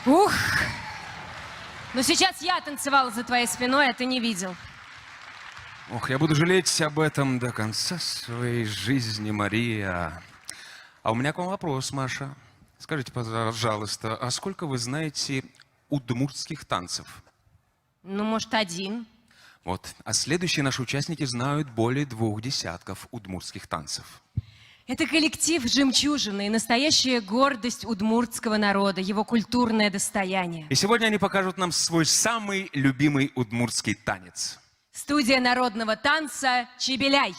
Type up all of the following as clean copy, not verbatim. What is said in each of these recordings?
Ух! Но сейчас я танцевала за твоей спиной, а ты не видел. Ох, я буду жалеть об этом до конца своей жизни, Мария. А у меня к вам вопрос, Маша. Скажите, пожалуйста, а сколько вы знаете удмуртских танцев? Ну, может, один. Вот. А следующие наши участники знают более 2 десятков удмуртских танцев. Это коллектив «Жемчужина» и настоящая гордость удмуртского народа, его культурное достояние. И сегодня они покажут нам свой самый любимый удмуртский танец. Студия народного танца «Чебеляй».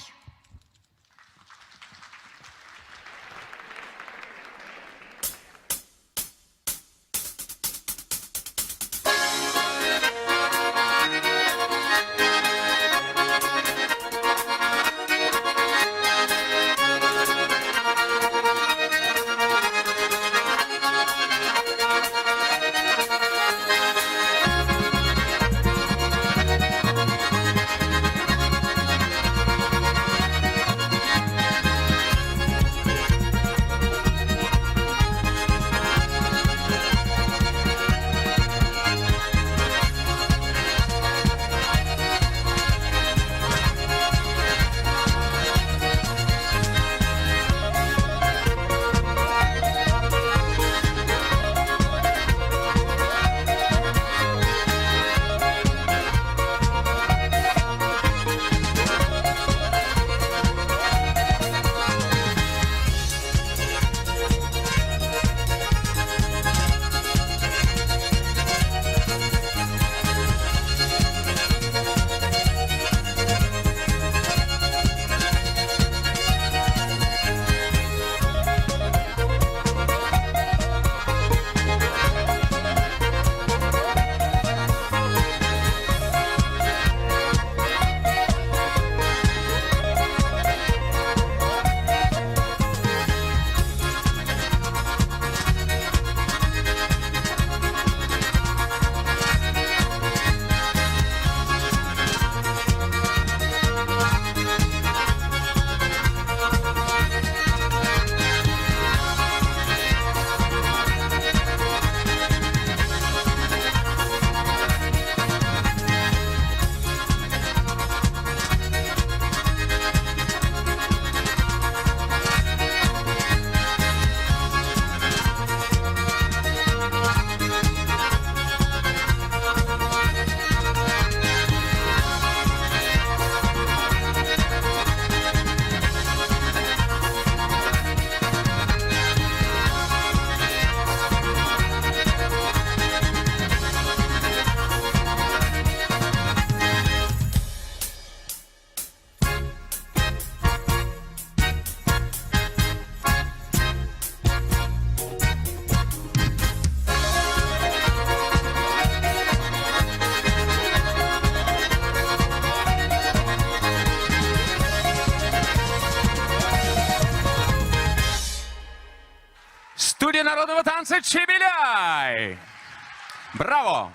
Студия народного танца «Чебеляй». Браво!